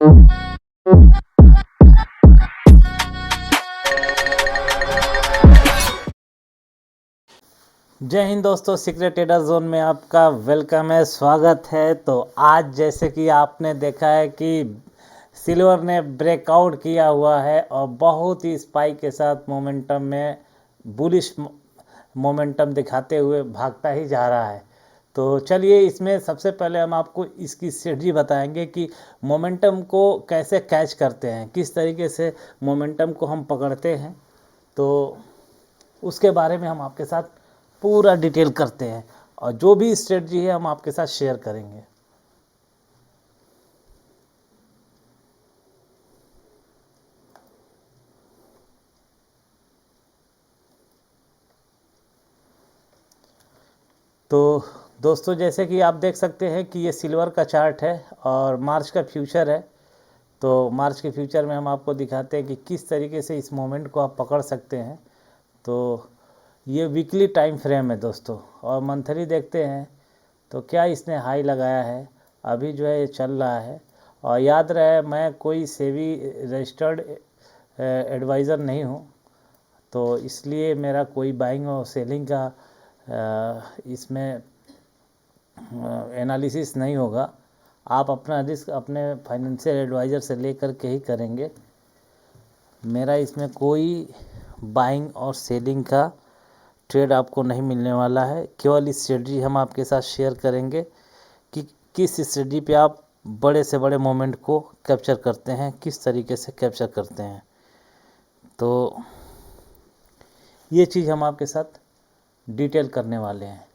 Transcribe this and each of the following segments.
जय हिंद दोस्तों, secret trader zone में आपका वेलकम है, स्वागत है। तो आज जैसे कि आपने देखा है कि सिल्वर ने ब्रेकआउट किया हुआ है और बहुत ही स्पाइक के साथ मोमेंटम में बुलिश मोमेंटम दिखाते हुए भागता ही जा रहा है। तो चलिए, इसमें सबसे पहले हम आपको इसकी स्ट्रेटजी बताएंगे कि मोमेंटम को कैसे कैच करते हैं, किस तरीके से मोमेंटम को हम पकड़ते हैं। तो उसके बारे में हम आपके साथ पूरा डिटेल करते हैं और जो भी स्ट्रेटजी है हम आपके साथ शेयर करेंगे। तो दोस्तों, जैसे कि आप देख सकते हैं कि ये सिल्वर का चार्ट है और मार्च का फ्यूचर है। तो मार्च के फ्यूचर में हम आपको दिखाते हैं कि किस तरीके से इस मोमेंट को आप पकड़ सकते हैं। तो ये वीकली टाइम फ्रेम है दोस्तों, और मंथली देखते हैं तो क्या इसने हाई लगाया है। अभी जो है ये चल रहा है। और याद रहे, मैं कोई सेबी रजिस्टर्ड एडवाइज़र नहीं हूँ, तो इसलिए मेरा कोई बाइंग और सेलिंग का इसमें एनालिसिस नहीं होगा। आप अपना रिस्क अपने फाइनेंशियल एडवाइज़र से लेकर के ही करेंगे। मेरा इसमें कोई बाइंग और सेलिंग का ट्रेड आपको नहीं मिलने वाला है। केवल इस स्ट्रेटजी हम आपके साथ शेयर करेंगे कि किस स्ट्रेटजी पे आप बड़े से बड़े मोमेंट को कैप्चर करते हैं, किस तरीके से कैप्चर करते हैं। तो ये चीज़ हम आपके साथ डिटेल करने वाले हैं।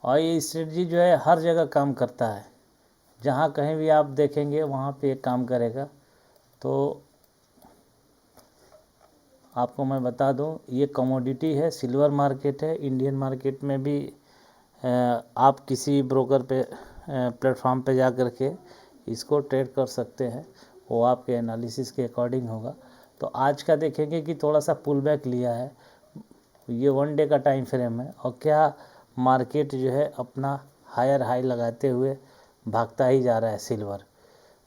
और ये स्ट्रेटजी जो है हर जगह काम करता है, जहाँ कहीं भी आप देखेंगे वहाँ पे काम करेगा। तो आपको मैं बता दूं, ये कमोडिटी है, सिल्वर मार्केट है। इंडियन मार्केट में भी आप किसी ब्रोकर पे प्लेटफॉर्म पे जा कर के इसको ट्रेड कर सकते हैं, वो आपके एनालिसिस के अकॉर्डिंग होगा। तो आज का देखेंगे कि थोड़ा सा पुल बैक लिया है, ये 1 डे का टाइम फ्रेम है, और क्या मार्केट जो है अपना हायर हाई लगाते हुए भागता ही जा रहा है सिल्वर।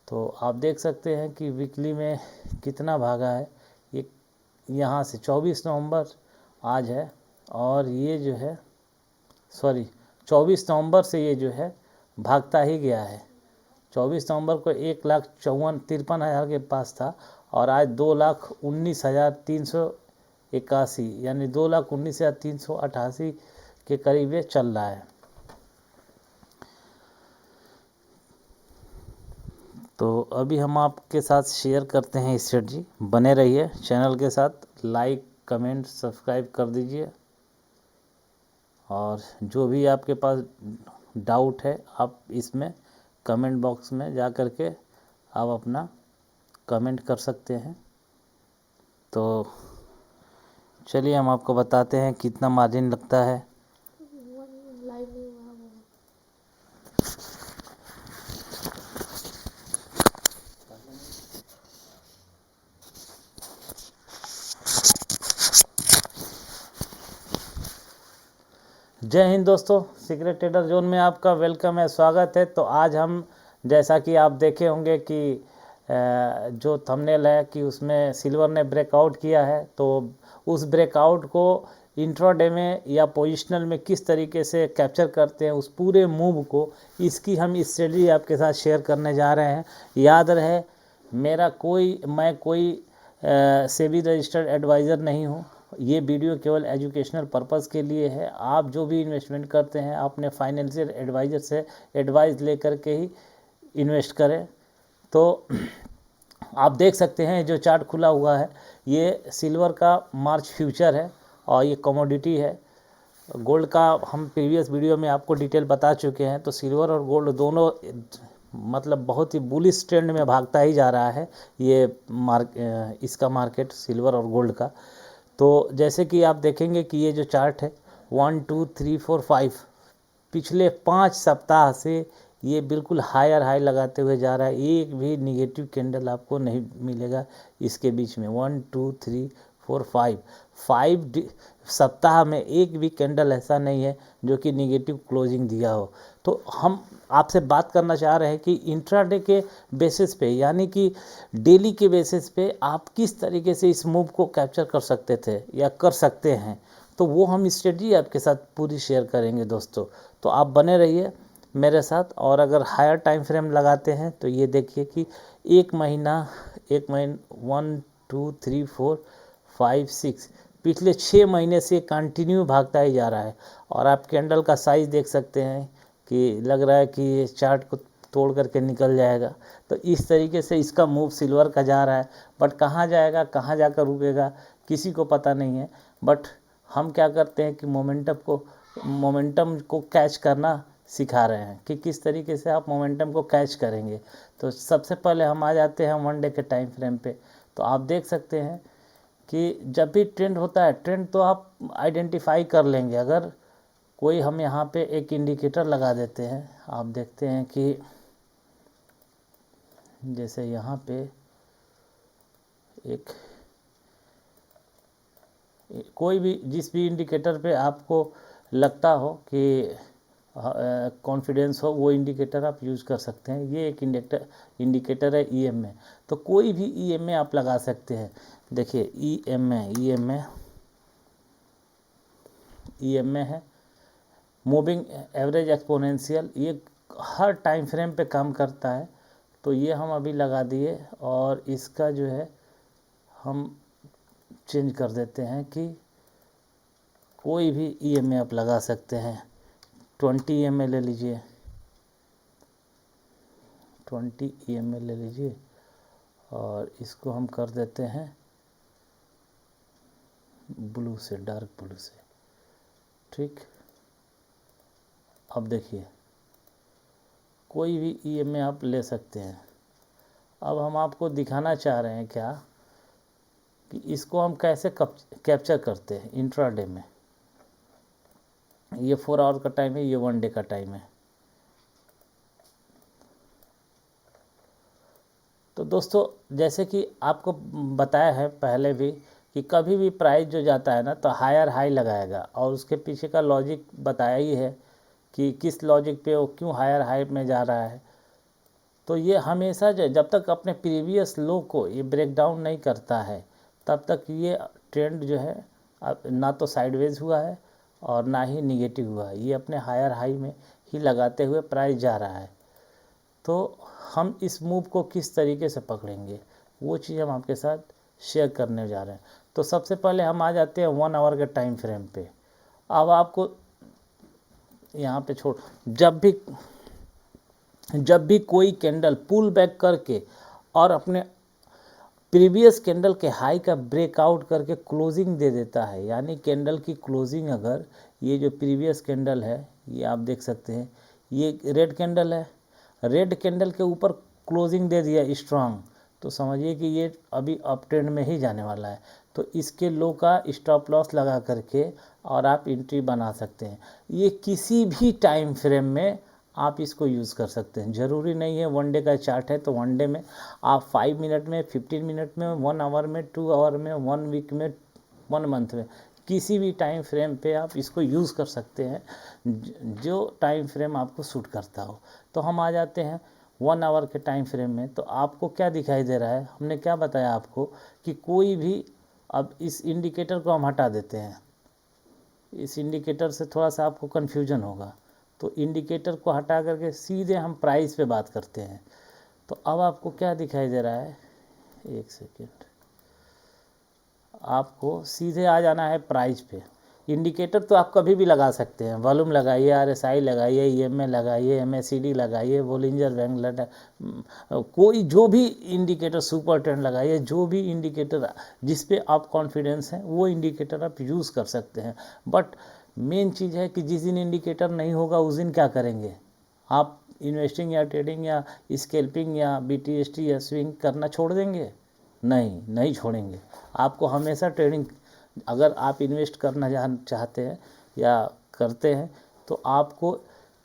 तो आप देख सकते हैं कि वीकली में कितना भागा है। ये यहाँ से 24 नवंबर आज है, और ये जो है 24 नवंबर से ये जो है भागता ही गया है। 24 नवंबर को 1,53,53,000 के पास था, और आज 2,19,381 यानी 2,19,388 के करीब ये चल रहा है। तो अभी हम आपके साथ शेयर करते हैं स्ट्रेटजी। बने रहिए चैनल के साथ, लाइक कमेंट सब्सक्राइब कर दीजिए। और जो भी आपके पास डाउट है, आप इसमें कमेंट बॉक्स में जा कर के आप अपना कमेंट कर सकते हैं। तो चलिए, हम आपको बताते हैं कितना मार्जिन लगता है। जय हिंद दोस्तों, सीक्रेट ट्रेडर जोन में आपका वेलकम है, स्वागत है। तो आज हम, जैसा कि आप देखे होंगे कि जो थंबनेल है कि उसमें सिल्वर ने ब्रेकआउट किया है, तो उस ब्रेकआउट को इंट्राडे में या पोजिशनल में किस तरीके से कैप्चर करते हैं, उस पूरे मूव को, इसकी हम स्ट्रेटजी आपके साथ शेयर करने जा रहे हैं। याद रहे, मैं कोई सेबी रजिस्टर्ड एडवाइज़र नहीं हूँ। ये वीडियो केवल एजुकेशनल पर्पज़ के लिए है। आप जो भी इन्वेस्टमेंट करते हैं, अपने फाइनेंशियल एडवाइज़र से एडवाइस लेकर के ही इन्वेस्ट करें। तो आप देख सकते हैं जो चार्ट खुला हुआ है, ये सिल्वर का मार्च फ्यूचर है और ये कमोडिटी है। गोल्ड का हम प्रीवियस वीडियो में आपको डिटेल बता चुके हैं। तो सिल्वर और गोल्ड दोनों मतलब बहुत ही बुलिश ट्रेंड में भागता ही जा रहा है ये इसका मार्केट, सिल्वर और गोल्ड का। तो जैसे कि आप देखेंगे कि ये जो चार्ट है 1 2 3 4 5 पिछले 5 सप्ताह से ये बिल्कुल हायर हाई लगाते हुए जा रहा है। एक भी निगेटिव कैंडल आपको नहीं मिलेगा इसके बीच में। 1 2 3 4 5 सप्ताह में एक भी कैंडल ऐसा नहीं है जो कि निगेटिव क्लोजिंग दिया हो। तो हम आपसे बात करना चाह रहे हैं कि इंट्राडे के बेसिस पे, यानी कि डेली के बेसिस पे आप किस तरीके से इस मूव को कैप्चर कर सकते थे या कर सकते हैं, तो वो हम स्ट्रेटजी आपके साथ पूरी शेयर करेंगे दोस्तों। तो आप बने रहिए मेरे साथ। और अगर हायर टाइम फ्रेम लगाते हैं तो ये देखिए कि एक महीना 1 2 3 4 5 6 पिछले 6 महीने से कंटिन्यू भागता ही जा रहा है। और आप कैंडल का साइज़ देख सकते हैं कि लग रहा है कि ये चार्ट को तोड़ करके निकल जाएगा। तो इस तरीके से इसका मूव सिल्वर का जा रहा है, बट कहाँ जाएगा, कहाँ जाकर रुकेगा, किसी को पता नहीं है। बट हम क्या करते हैं कि मोमेंटम को कैच करना सिखा रहे हैं कि किस तरीके से आप मोमेंटम को कैच करेंगे। तो सबसे पहले हम आ जाते हैं 1 डे के टाइम फ्रेम पे। तो आप देख सकते हैं कि जब भी ट्रेंड होता है, ट्रेंड तो आप आइडेंटिफाई कर लेंगे। अगर कोई हम यहाँ पे एक इंडिकेटर लगा देते हैं, आप देखते हैं कि जैसे यहाँ पे एक कोई भी जिस भी इंडिकेटर पे आपको लगता हो कि कॉन्फिडेंस हो, वो इंडिकेटर आप यूज़ कर सकते हैं। ये एक इंडिकेटर है EMA। तो कोई भी EMA आप लगा सकते हैं। देखिए EMA है मूविंग एवरेज एक्सपोनेंशियल, ये हर टाइम फ्रेम पे काम करता है। तो ये हम अभी लगा दिए और इसका जो है हम चेंज कर देते हैं कि कोई भी EMA आप लगा सकते हैं। 20 EMA ले लीजिए, 20 EMA ले लीजिए और इसको हम कर देते हैं ब्लू से, डार्क ब्लू से। ठीक, अब देखिए कोई भी EMA आप ले सकते हैं। अब हम आपको दिखाना चाह रहे हैं क्या कि इसको हम कैसे कैप्चर करते हैं इंट्राडे में। ये 4 आवर का टाइम है, ये 1 डे का टाइम है। तो दोस्तों जैसे कि आपको बताया है पहले भी कि कभी भी प्राइस जो जाता है ना तो हायर हाई लगाएगा, और उसके पीछे का लॉजिक बताया ही है कि किस लॉजिक पे वो क्यों हायर हाई में जा रहा है। तो ये हमेशा जब तक अपने प्रीवियस लो को ये ब्रेक डाउन नहीं करता है, तब तक ये ट्रेंड जो है ना तो साइडवेज हुआ है और ना ही निगेटिव हुआ है। ये अपने हायर हाई में ही लगाते हुए प्राइस जा रहा है। तो हम इस मूव को किस तरीके से पकड़ेंगे, वो चीज़ हम आपके साथ शेयर करने जा रहे हैं। तो सबसे पहले हम आ जाते हैं 1 आवर के टाइम फ्रेम पे। अब आपको यहाँ पे जब भी कोई कैंडल पुल बैक करके और अपने प्रीवियस कैंडल के हाई का ब्रेकआउट करके क्लोजिंग दे देता है, यानी कैंडल की क्लोजिंग, अगर ये जो प्रीवियस कैंडल है, ये आप देख सकते हैं, ये रेड कैंडल है, रेड कैंडल के ऊपर क्लोजिंग दे दिया स्ट्रांग, तो समझिए कि ये अभी अप ट्रेंड में ही जाने वाला है। तो इसके लो का स्टॉप लॉस लगा करके और आप एंट्री बना सकते हैं। ये किसी भी टाइम फ्रेम में आप इसको यूज़ कर सकते हैं। ज़रूरी नहीं है 1 डे का चार्ट है तो 1 डे में, आप 5 मिनट में, 15 मिनट में, 1 आवर में, 2 आवर में, 1 वीक में, 1 मंथ में, किसी भी टाइम फ्रेम पे आप इसको यूज़ कर सकते हैं जो टाइम फ्रेम आपको सूट करता हो। तो हम आ जाते हैं 1 आवर के टाइम फ्रेम में। तो आपको क्या दिखाई दे रहा है, हमने क्या बताया आपको कि कोई भी, अब इस इंडिकेटर को हम हटा देते हैं। इस इंडिकेटर से थोड़ा सा आपको कन्फ्यूजन होगा, तो इंडिकेटर को हटा करके सीधे हम प्राइस पे बात करते हैं। तो अब आपको क्या दिखाई दे रहा है, एक सेकेंड, आपको सीधे आ जाना है प्राइस पे। इंडिकेटर तो आप कभी भी लगा सकते हैं, वॉल्यूम लगाइए, RSI लगाइए, EMA लगाइए, MACD लगाइए, बोलिंजर बैंड, कोई जो भी इंडिकेटर, सुपर ट्रेंड लगाइए, जो भी इंडिकेटर जिस पे आप कॉन्फिडेंस हैं वो इंडिकेटर आप यूज़ कर सकते हैं। बट मेन चीज़ है कि जिस दिन इंडिकेटर नहीं होगा उस दिन क्या करेंगे आप, इन्वेस्टिंग या ट्रेडिंग या स्कैल्पिंग या BTST या स्विंग करना छोड़ देंगे? नहीं छोड़ेंगे। आपको हमेशा ट्रेडिंग, अगर आप इन्वेस्ट करना चाहते हैं या करते हैं तो आपको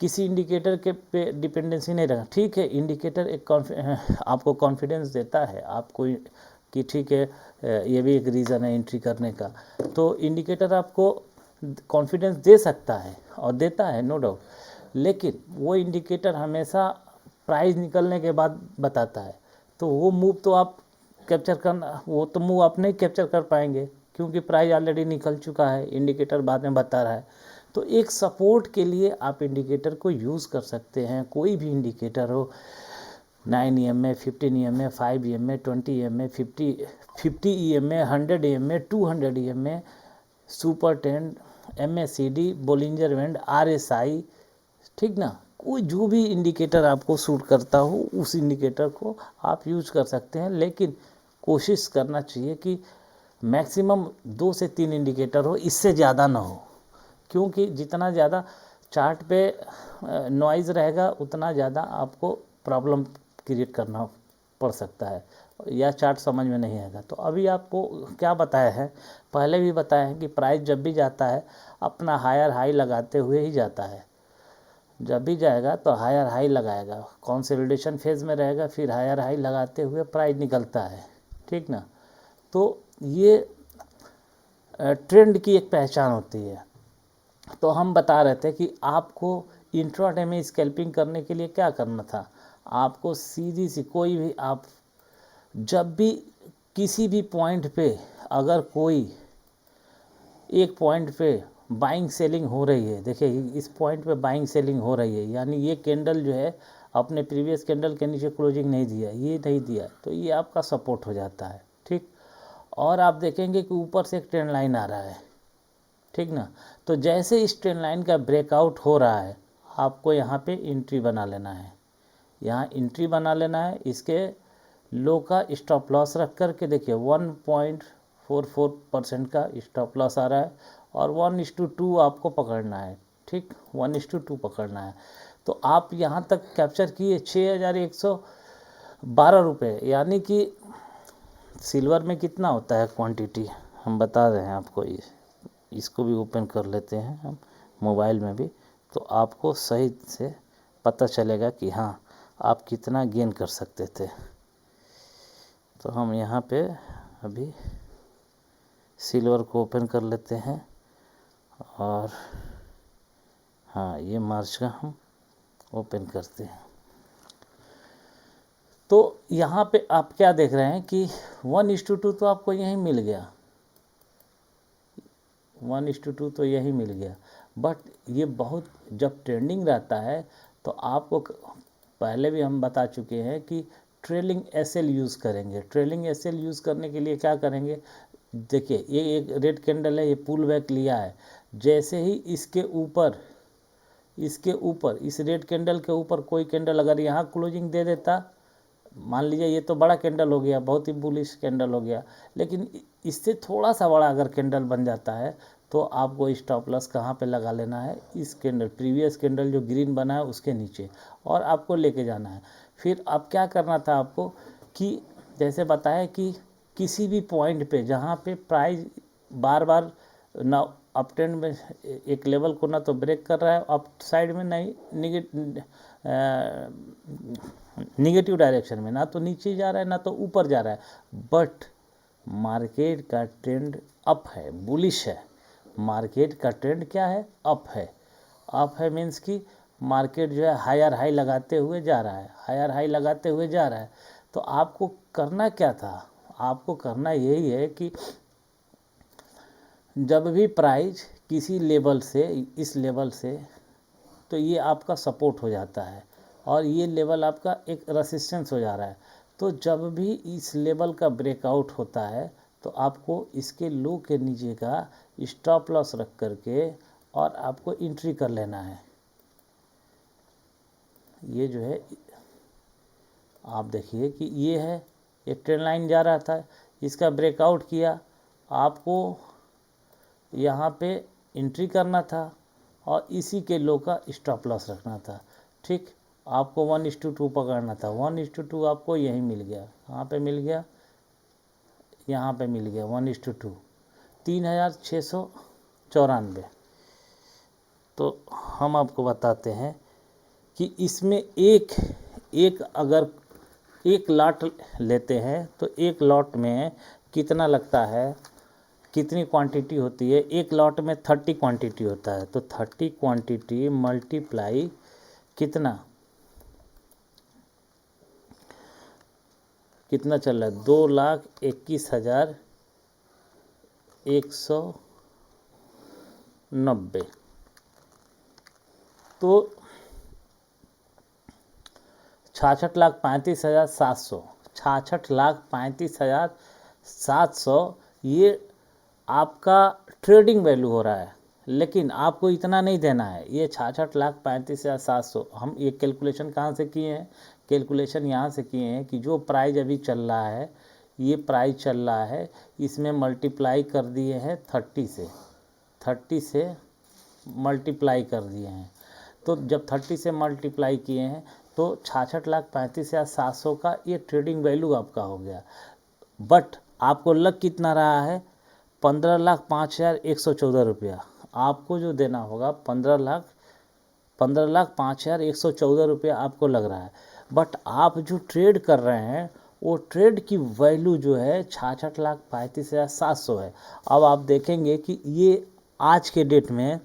किसी इंडिकेटर के पे डिपेंडेंसी नहीं रखना। ठीक है, इंडिकेटर एक आपको कॉन्फिडेंस देता है, आपको कि ठीक है ये भी एक रीज़न है एंट्री करने का। तो इंडिकेटर आपको कॉन्फिडेंस दे सकता है और देता है, नो डाउट, लेकिन वो इंडिकेटर हमेशा प्राइस निकलने के बाद बताता है। तो वो मूव तो आप कैप्चर करना, वो तो मूव आप नहीं कैप्चर कर पाएंगे क्योंकि प्राइस ऑलरेडी निकल चुका है, इंडिकेटर बाद में बता रहा है। तो एक सपोर्ट के लिए आप इंडिकेटर को यूज़ कर सकते हैं, कोई भी इंडिकेटर हो, 9 EMA, 15 EMA, 5 EMA, 20 EMA, 50 EMA, 100 EMA, 200 EMA, super tend, MACD, Bollinger band, RSI, ठीक ना, कोई जो भी इंडिकेटर आपको सूट करता हो उस इंडिकेटर को आप यूज़ कर सकते हैं। लेकिन कोशिश करना चाहिए कि मैक्सिमम 2 से 3 इंडिकेटर हो, इससे ज़्यादा ना हो, क्योंकि जितना ज़्यादा चार्ट पे नॉइज़ रहेगा उतना ज़्यादा आपको प्रॉब्लम क्रिएट करना पड़ सकता है या चार्ट समझ में नहीं आएगा। तो अभी आपको क्या बताया है, पहले भी बताया है कि प्राइस जब भी जाता है अपना हायर हाई लगाते हुए ही जाता है। जब भी जाएगा तो हायर हाई लगाएगा, कंसोलिडेशन फेज में रहेगा, फिर हायर हाई लगाते हुए प्राइस निकलता है, ठीक ना। तो ये ट्रेंड की एक पहचान होती है। तो हम बता रहे थे कि आपको इंट्राडे में स्कैल्पिंग करने के लिए क्या करना था। आपको सीधी सी कोई भी, आप जब भी किसी भी पॉइंट पे अगर कोई एक पॉइंट पे बाइंग सेलिंग हो रही है, देखिए इस पॉइंट पे बाइंग सेलिंग हो रही है, यानी ये कैंडल जो है अपने प्रीवियस कैंडल के नीचे क्लोजिंग नहीं दिया, ये नहीं दिया, तो ये आपका सपोर्ट हो जाता है, ठीक। और आप देखेंगे कि ऊपर से एक ट्रेंड लाइन आ रहा है, ठीक ना। तो जैसे इस ट्रेंड लाइन का ब्रेकआउट हो रहा है आपको यहाँ पे एंट्री बना लेना है, यहाँ एंट्री बना लेना है। इसके लो का स्टॉप लॉस रख करके देखिए 1.44% का स्टॉप लॉस आ रहा है और 1:2 आपको पकड़ना है, ठीक, 1:2 पकड़ना है। तो आप यहाँ तक कैप्चर किए 6112 रुपये, यानी कि सिल्वर में कितना होता है क्वांटिटी हम बता रहे हैं आपको। इसको भी ओपन कर लेते हैं हम मोबाइल में भी, तो आपको सही से पता चलेगा कि हाँ आप कितना गेन कर सकते थे। तो हम यहाँ पे अभी सिल्वर को ओपन कर लेते हैं और हाँ ये मार्च का हम ओपन करते हैं। तो यहाँ पे आप क्या देख रहे हैं कि 1:2 तो आपको यहीं मिल गया, 1:2 तो यही मिल गया। बट ये बहुत जब ट्रेंडिंग रहता है तो आपको पहले भी हम बता चुके हैं कि ट्रेलिंग एसएल यूज़ करेंगे। ट्रेलिंग एसएल यूज़ करने के लिए क्या करेंगे, देखिए ये एक रेड कैंडल है, ये पुल बैक लिया है, जैसे ही इसके ऊपर इस रेड कैंडल के ऊपर कोई कैंडल अगर यहाँ क्लोजिंग दे देता, मान लीजिए ये तो बड़ा कैंडल हो गया, बहुत ही बुलिश कैंडल हो गया, लेकिन इससे थोड़ा सा बड़ा अगर कैंडल बन जाता है तो आपको स्टॉप लॉस कहाँ पे लगा लेना है, इस कैंडल प्रीवियस कैंडल जो ग्रीन बना है उसके नीचे, और आपको लेके जाना है। फिर अब क्या करना था आपको कि जैसे बताया कि किसी भी पॉइंट पे जहाँ पे प्राइस बार बार ना अप ट्रेंड में एक लेवल को ना तो ब्रेक कर रहा है अप साइड में, नहीं निगेटिव डायरेक्शन में, ना तो नीचे जा रहा है ना तो ऊपर जा रहा है, बट मार्केट का ट्रेंड अप है, बुलिश है। मार्केट का ट्रेंड क्या है, अप है। अप है मीन्स कि मार्केट जो है हायर हाई लगाते हुए जा रहा है, हायर हाई लगाते हुए जा रहा है। तो आपको करना क्या था, आपको करना यही है कि जब भी प्राइस किसी लेवल से, इस लेवल से, तो ये आपका सपोर्ट हो जाता है और ये लेवल आपका एक रेसिस्टेंस हो जा रहा है। तो जब भी इस लेवल का ब्रेकआउट होता है तो आपको इसके लो के नीचे का स्टॉप लॉस रख करके और आपको एंट्री कर लेना है। ये जो है आप देखिए कि ये है, एक ट्रेंड लाइन जा रहा था, इसका ब्रेकआउट किया, आपको यहाँ पे एंट्री करना था और इसी के लो का स्टॉप लॉस रखना था, ठीक। आपको 1:2 पकड़ना था, 1:2 आपको यहीं मिल गया, कहाँ पे मिल गया, यहाँ पे मिल गया 1:2, 3694। तो हम आपको बताते हैं कि इसमें एक अगर एक लॉट लेते हैं तो एक लॉट में कितना लगता है, कितनी क्वांटिटी होती है, एक लॉट में 30 क्वांटिटी होता है, तो 30 क्वांटिटी मल्टीप्लाई कितना चल रहा है, 2,21,190, तो 66,35,700, 66,35,700 ये आपका ट्रेडिंग वैल्यू हो रहा है। लेकिन आपको इतना नहीं देना है, ये 66,35,700 हम ये कैलकुलेशन कहाँ से किए हैं, कैलकुलेशन यहाँ से किए हैं कि जो प्राइस अभी चल रहा है, ये प्राइस चल रहा है, इसमें मल्टीप्लाई कर दिए हैं 30 से मल्टीप्लाई कर दिए हैं। तो जब 30 से मल्टीप्लाई किए हैं तो 66,35,700 का ये ट्रेडिंग वैल्यू आपका हो गया। बट आपको लग कितना रहा है, 15,05,114 रुपया आपको जो देना होगा, 15,05,114 रुपया आपको लग रहा है। बट आप जो ट्रेड कर रहे हैं वो ट्रेड की वैल्यू जो है 66,35,700 है। अब आप देखेंगे कि ये आज के डेट में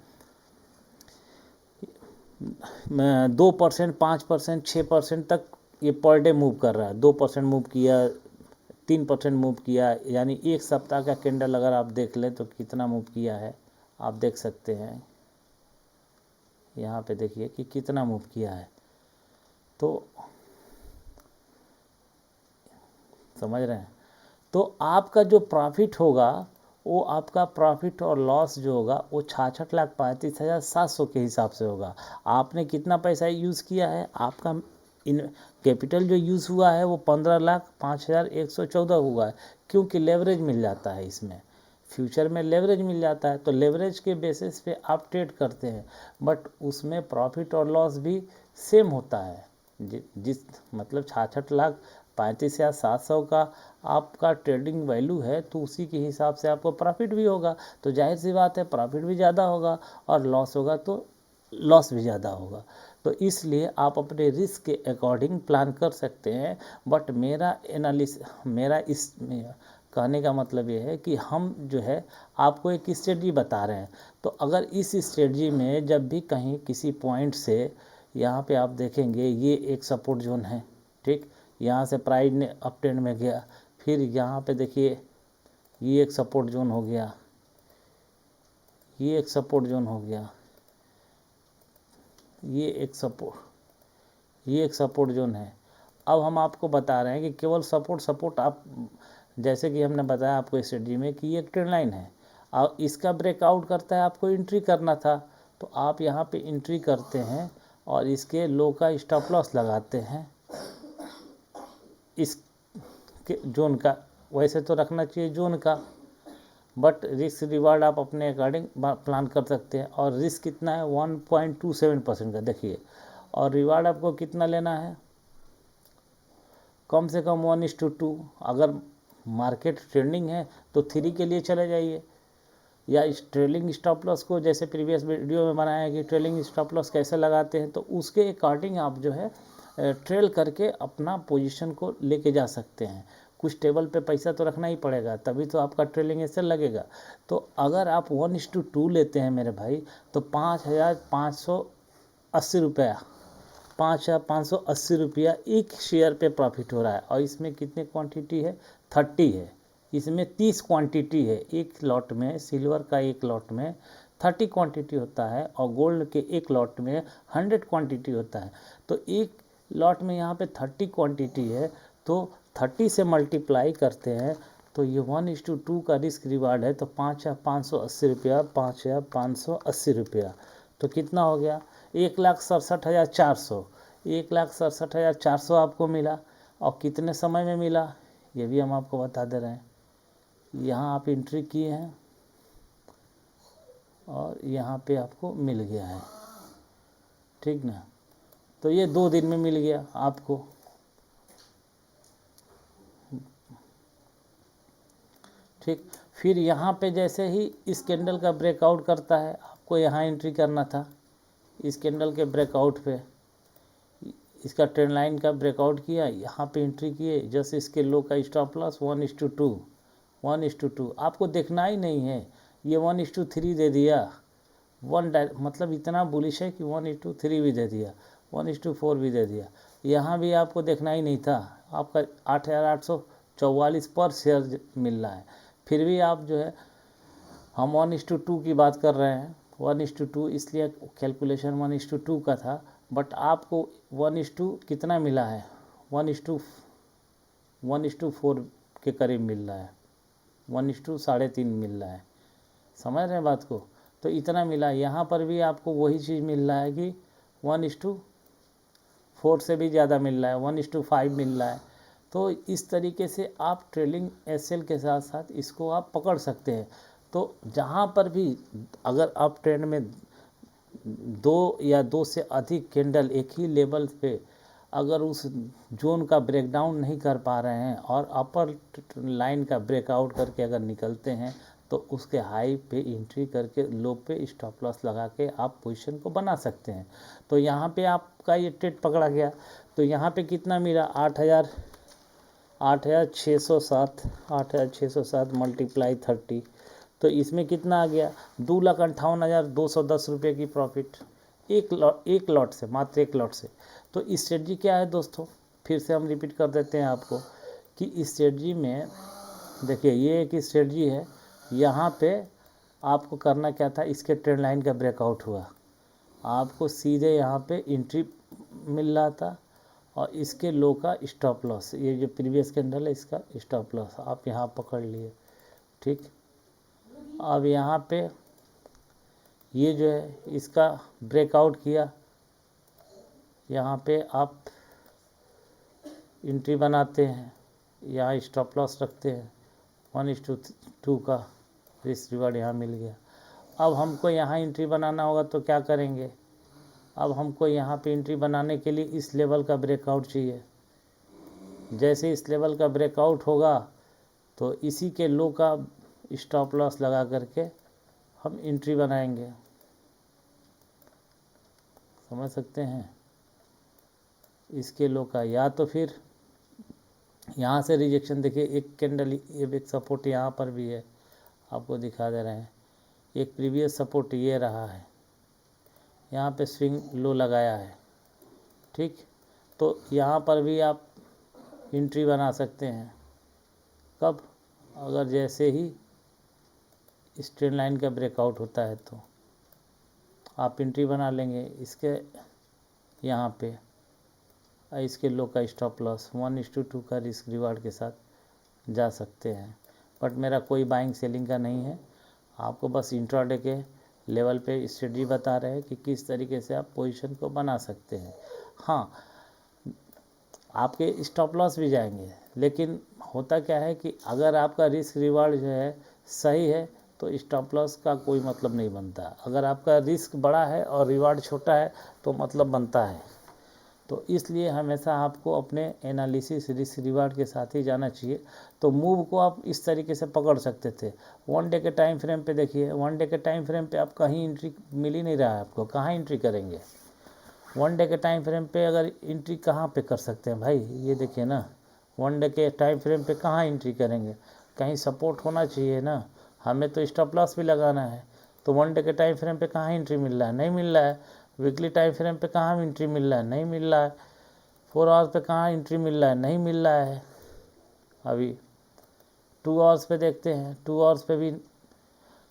2%, 5%, 6% तक ये पर डे मूव कर रहा है। 2% मूव किया, 3% मूव किया, यानी एक सप्ताह का कैंडल अगर आप देख लें तो कितना मूव किया है आप देख सकते हैं। यहाँ पे देखिए कि कितना मूव किया है, तो समझ रहे हैं। तो आपका जो प्रॉफिट होगा वो आपका प्रॉफिट और लॉस जो होगा वो 66,35,700 के हिसाब से होगा। आपने कितना पैसा यूज़ किया है, आपका इन कैपिटल जो यूज़ हुआ है वो 15,05,114 हुआ है, क्योंकि लेवरेज मिल जाता है इसमें, फ्यूचर में लेवरेज मिल जाता है। तो लेवरेज के बेसिस पे आप ट्रेड करते हैं, बट उसमें प्रॉफिट और लॉस भी सेम होता है। जिस मतलब 66,35,700 का आपका ट्रेडिंग वैल्यू है, तो उसी के हिसाब से आपको प्रॉफिट भी होगा। तो जाहिर सी बात है प्रॉफिट भी ज़्यादा होगा, और लॉस होगा तो लॉस भी ज़्यादा होगा। तो इसलिए आप अपने रिस्क के अकॉर्डिंग प्लान कर सकते हैं। बट मेरा इस कहने का मतलब ये है कि हम जो है आपको एक स्ट्रेटजी बता रहे हैं। तो अगर इस स्ट्रेटजी में जब भी कहीं किसी पॉइंट से, यहाँ पे आप देखेंगे ये एक सपोर्ट जोन है, ठीक, यहाँ से प्राइस ने अप ट्रेंड में गया, फिर यहाँ पे देखिए ये एक सपोर्ट जोन हो गया, ये एक सपोर्ट जोन हो गया, ये एक सपोर्ट जोन है। अब हम आपको बता रहे हैं कि केवल सपोर्ट आप, जैसे कि हमने बताया आपको स्ट्रेटजी में कि ये एक ट्रेंड लाइन है, और इसका ब्रेकआउट करता है, आपको एंट्री करना था, तो आप यहाँ पे एंट्री करते हैं और इसके लो का स्टॉप लॉस लगाते हैं, इस जोन का। वैसे तो रखना चाहिए जोन का, बट रिस्क रिवार्ड आप अपने अकॉर्डिंग प्लान कर सकते हैं। और रिस्क कितना है, 1.27% का देखिए, और रिवार्ड आपको कितना लेना है, कम से कम 1:2। अगर मार्केट ट्रेंडिंग है तो 3 के लिए चले जाइए, या इस ट्रेलिंग स्टॉप लॉस को, जैसे प्रीवियस वीडियो में बनाया है कि ट्रेलिंग स्टॉप लॉस कैसे लगाते हैं, तो उसके अकॉर्डिंग आप जो है ट्रेल करके अपना पोजीशन को लेके जा सकते हैं। कुछ टेबल पे पैसा तो रखना ही पड़ेगा, तभी तो आपका ट्रेलिंग ऐसे लगेगा। तो अगर आप 1:2 लेते हैं मेरे भाई, तो 5,580 रुपया, 5,580 रुपया एक शेयर पे प्रॉफिट हो रहा है। और इसमें कितनी क्वांटिटी है, 30 है, इसमें 30 क्वांटिटी है। एक लॉट में, सिल्वर का एक लॉट में 30 क्वांटिटी होता है, और गोल्ड के एक लॉट में 100 क्वांटिटी होता है। तो एक लॉट में यहाँ पे 30 क्वांटिटी है, तो 30 से मल्टीप्लाई करते हैं तो ये 1:2 का रिस्क रिवार्ड है। तो 5,580 रुपया, 5,580 रुपया, तो कितना हो गया, 1,67,400, 1,67,400 आपको मिला। और कितने समय में मिला ये भी हम आपको बता दे रहे हैं। यहाँ आप एंट्री किए हैं और यहाँ पे आपको मिल गया है, ठीक ना। तो ये 2 दिन में मिल गया आपको, ठीक। फिर यहाँ पे जैसे ही इस कैंडल का ब्रेकआउट करता है, आपको यहाँ एंट्री करना था, इस कैंडल के ब्रेकआउट पे, इसका ट्रेंड लाइन का ब्रेकआउट किया, यहाँ पे एंट्री किए, जैसे इसके लो का स्टॉप लॉस 1:2, 1:2। आपको देखना ही नहीं है, ये 1:3 दे दिया, मतलब इतना बुलिश है कि 1:3 भी दे दिया, 1:4 भी दे दिया। यहाँ भी आपको देखना ही नहीं था, आपका 8,844 पर शेयर मिल रहा है। फिर भी आप जो है, हम 1:2 की बात कर रहे हैं, 1:2 इसलिए कैलकुलेशन 1:2 का था, बट आपको 1:2 कितना मिला है, 1:4 के करीब मिल रहा है, 1:3.5 मिल रहा है। समझ रहे हैं बात को? तो इतना मिला। यहाँ पर भी आपको वही चीज़ मिल रहा है कि 1:4 से भी ज़्यादा मिल रहा है, 1:5 मिल रहा है। तो इस तरीके से आप ट्रेलिंग एसएल के साथ साथ इसको आप पकड़ सकते हैं। तो जहाँ पर भी अगर आप ट्रेंड में 2 या 2 से अधिक कैंडल एक ही लेवल पे अगर उस जोन का ब्रेकडाउन नहीं कर पा रहे हैं और अपर लाइन का ब्रेकआउट करके अगर निकलते हैं, तो उसके हाई पे एंट्री करके लो पे स्टॉप लॉस लगा के आप पोजीशन को बना सकते हैं। तो यहाँ पे आपका ये ट्रेड पकड़ा गया, तो यहाँ पे कितना मिला, 8,607 मल्टीप्लाई 30, तो इसमें कितना आ गया, 2,58,210 रुपये की प्रॉफिट एक लॉट से, मात्र एक लॉट से। तो स्ट्रेटजी क्या है दोस्तों, फिर से हम रिपीट कर देते हैं आपको कि स्ट्रेटजी में देखिए, ये एक स्ट्रेटजी है। यहाँ पे आपको करना क्या था, इसके ट्रेंड लाइन का ब्रेकआउट हुआ, आपको सीधे यहाँ पे एंट्री मिल रहा था और इसके लो का स्टॉप लॉस, ये जो प्रीवियस कैंडल है इसका स्टॉप लॉस आप यहाँ पकड़ लिए, ठीक। अब यहाँ पे ये जो है इसका ब्रेकआउट किया, यहाँ पे आप एंट्री बनाते हैं, यहाँ स्टॉप लॉस रखते हैं, 1:2 का रिस्क रिवार्ड यहाँ मिल गया। अब हमको यहाँ एंट्री बनाना होगा तो क्या करेंगे, अब हमको यहाँ पे एंट्री बनाने के लिए इस लेवल का ब्रेकआउट चाहिए। जैसे इस लेवल का ब्रेकआउट होगा तो इसी के लो का स्टॉप लॉस लगा करके हम एंट्री बनाएंगे। समझ सकते हैं, इसके लो का, या तो फिर यहाँ से रिजेक्शन, देखिए एक कैंडल, ये एक सपोर्ट यहाँ पर भी है, आपको दिखा दे रहे हैं, एक प्रीवियस सपोर्ट ये रहा है, यहाँ पे स्विंग लो लगाया है, ठीक। तो यहाँ पर भी आप एंट्री बना सकते हैं, कब, अगर जैसे ही इस ट्रेंड लाइन का ब्रेकआउट होता है तो आप एंट्री बना लेंगे इसके यहाँ पे, इसके लो का स्टॉप लॉस 1:2 का रिस्क रिवार्ड के साथ जा सकते हैं। बट मेरा कोई बाइंग सेलिंग का नहीं है, आपको बस इंट्राडे के लेवल पे स्ट्रेटजी बता रहे हैं कि किस तरीके से आप पोजीशन को बना सकते हैं। हाँ, आपके स्टॉप लॉस भी जाएंगे, लेकिन होता क्या है कि अगर आपका रिस्क रिवार्ड जो है सही है तो स्टॉप लॉस का कोई मतलब नहीं बनता। अगर आपका रिस्क बड़ा है और रिवार्ड छोटा है तो मतलब बनता है। तो इसलिए हमेशा आपको अपने एनालिसिस रिस्क रिवार्ड के साथ ही जाना चाहिए। तो मूव को आप इस तरीके से पकड़ सकते थे। 1 डे के टाइम फ्रेम पे देखिए, 1 डे के टाइम फ्रेम पे आप कहीं एंट्री मिल ही नहीं रहा है, आपको कहाँ एंट्री करेंगे 1 डे के टाइम फ्रेम पे, अगर एंट्री कहाँ पे कर सकते हैं भाई, ये देखिए ना, 1 डे के टाइम फ्रेम पे कहाँ एंट्री करेंगे, कहीं सपोर्ट होना चाहिए ना, हमें तो स्टॉप लॉस भी लगाना है। तो 1 डे के टाइम फ्रेम पे कहाँ एंट्री मिल रहा है, नहीं मिल रहा है। वीकली टाइम फ्रेम पे कहाँ एंट्री मिल रहा है, नहीं मिल रहा है। 4 आवर्स पे कहाँ एंट्री मिल रहा है, नहीं मिल रहा है। अभी 2 आवर्स पे देखते हैं, 2 आवर्स पे भी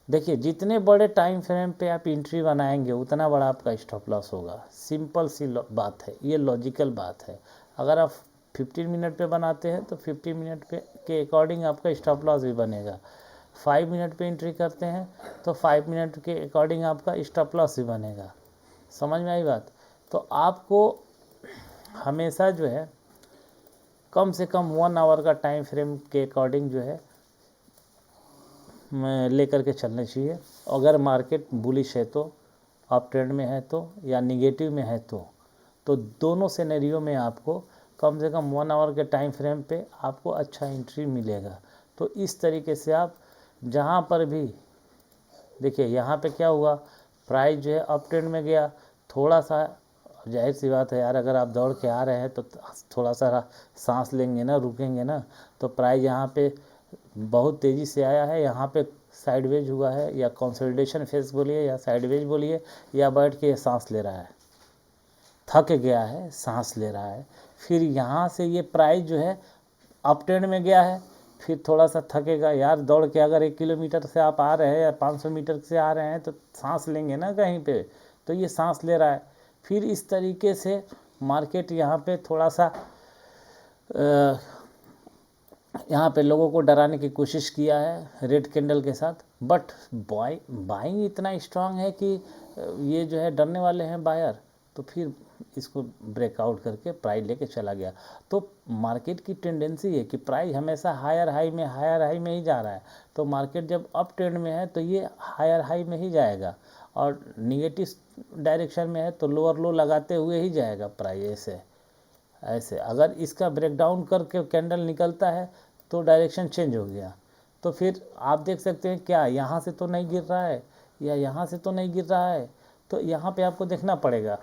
देखिए, जितने बड़े टाइम फ्रेम पे आप एंट्री बनाएंगे उतना बड़ा आपका स्टॉप लॉस होगा। सिंपल सी बात है, ये लॉजिकल बात है। अगर आप 15 मिनट पे बनाते हैं तो 15 मिनट पे के अकॉर्डिंग आपका स्टॉप लॉस भी बनेगा। 5 मिनट पे एंट्री करते हैं तो 5 मिनट के अकॉर्डिंग आपका स्टॉप लॉस भी बनेगा। समझ में आई बात? तो आपको हमेशा जो है कम से कम 1 आवर का टाइम फ्रेम के अकॉर्डिंग जो है लेकर के चलने चाहिए। अगर मार्केट बुलिश है तो, अप ट्रेंड में है तो, या निगेटिव में है तो दोनों सिनेरियो में आपको कम से कम 1 आवर के टाइम फ्रेम पे आपको अच्छा एंट्री मिलेगा। तो इस तरीके से आप जहाँ पर भी देखिए, यहाँ पे क्या हुआ, प्राइस जो है अप ट्रेंड में गया, थोड़ा सा जाहिर सी बात है यार, अगर आप दौड़ के आ रहे हैं तो थोड़ा सा सांस लेंगे ना, रुकेंगे ना, तो प्राइस यहाँ पे बहुत तेज़ी से आया है, यहाँ पे साइडवेज हुआ है, या कंसोलिडेशन फेज बोलिए या साइडवेज बोलिए, या बैठ के सांस ले रहा है, थक गया है, सांस ले रहा है। फिर यहाँ से ये प्राइस जो है अप ट्रेंड में गया है, फिर थोड़ा सा थकेगा यार, दौड़ के अगर 1 किलोमीटर से आप आ रहे हैं या 500 मीटर से आ रहे हैं तो सांस लेंगे ना कहीं पे, तो ये सांस ले रहा है। फिर इस तरीके से मार्केट यहाँ पे थोड़ा सा यहाँ पे लोगों को डराने की कोशिश किया है रेड कैंडल के साथ, बट बाइंग इतना स्ट्रांग है कि ये जो है डरने वाले हैं बायर, तो फिर इसको ब्रेकआउट करके प्राइस लेके चला गया। तो मार्केट की टेंडेंसी है कि प्राइस हमेशा हायर हाई में ही जा रहा है, तो मार्केट जब अप ट्रेंड में है तो ये हायर हाई में ही जाएगा, और निगेटिव डायरेक्शन में है तो लोअर लो लगाते हुए ही जाएगा प्राइस। ऐसे अगर इसका ब्रेकडाउन करके कैंडल निकलता है तो डायरेक्शन चेंज हो गया, तो फिर आप देख सकते हैं क्या यहाँ से तो नहीं गिर रहा है या यहाँ से तो नहीं गिर रहा है, तो यहाँ पे आपको देखना पड़ेगा।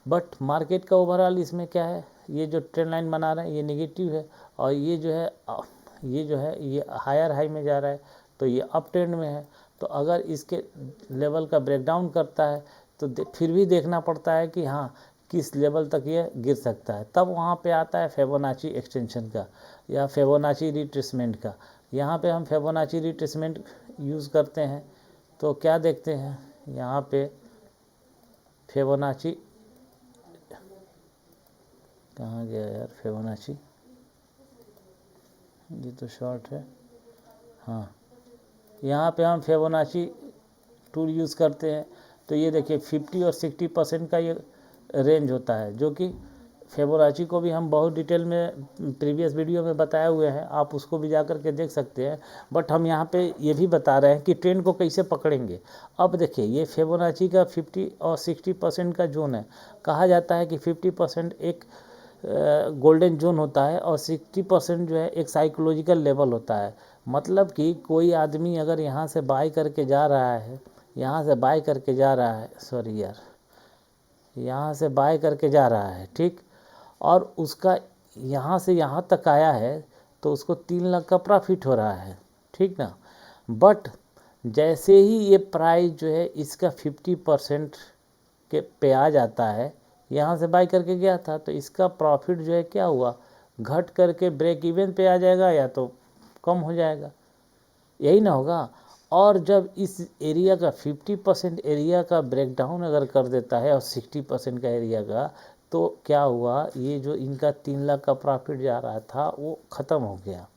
बट मार्केट का ओवरऑल इसमें क्या है, ये जो ट्रेंड लाइन बना रहे हैं ये नेगेटिव है, और ये जो है ये हायर हाई में जा रहा है, तो ये अप ट्रेंड में है। तो अगर इसके लेवल का ब्रेकडाउन करता है तो फिर भी देखना पड़ता है कि हाँ किस लेवल तक ये गिर सकता है, तब वहाँ पे आता है फिबोनाची एक्सटेंशन का या फिबोनाची रिट्रेसमेंट का। यहाँ पे हम फिबोनाची रिट्रेसमेंट यूज़ करते हैं, तो क्या देखते हैं यहाँ पे फिबोनाची, कहाँ गया यार फिबोनाची, ये तो शॉर्ट है, हाँ यहाँ पे हम फिबोनाची टूल यूज़ करते हैं। तो ये देखिए 50 और 60% का ये रेंज होता है, जो कि फिबोनाची को भी हम बहुत डिटेल में प्रीवियस वीडियो में बताए हुए हैं, आप उसको भी जा कर के देख सकते हैं। बट हम यहाँ पे ये भी बता रहे हैं कि ट्रेंड को कैसे पकड़ेंगे। अब देखिए ये फिबोनाची का 50 और 60% का जोन है, कहा जाता है कि 50% एक गोल्डन जोन होता है और 60% जो है एक साइकोलॉजिकल लेवल होता है। मतलब कि कोई आदमी अगर यहाँ से बाय करके जा रहा है, यहाँ से बाय करके जा रहा है, सॉरी यार, यहाँ से बाय करके जा रहा है, ठीक, और उसका यहाँ से यहाँ तक आया है तो उसको 3 लाख का प्रॉफिट हो रहा है, ठीक ना। बट जैसे ही ये प्राइस जो है इसका 50% के पे आ जाता है, यहाँ से बाय करके गया था तो इसका प्रॉफिट जो है क्या हुआ, घट करके ब्रेक इवन पे आ जाएगा या तो कम हो जाएगा, यही ना होगा। और जब इस एरिया का 50% एरिया का ब्रेकडाउन अगर कर देता है और 60% का एरिया का, तो क्या हुआ, ये जो इनका 3 लाख का प्रॉफिट जा रहा था वो ख़त्म हो गया,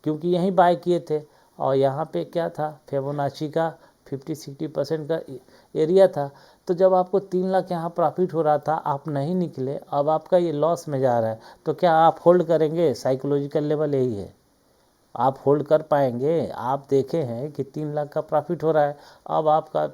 क्योंकि यहीं बाय किए थे और यहाँ पे क्या था फिबोनाची का 50-60% का एरिया था। तो जब आपको 3 लाख यहाँ प्रॉफिट हो रहा था, आप नहीं निकले, अब आपका ये लॉस में जा रहा है, तो क्या आप होल्ड करेंगे? साइकोलॉजिकल लेवल यही है, आप होल्ड कर पाएंगे? आप देखे हैं कि 3 लाख का प्रॉफिट हो रहा है, अब आपका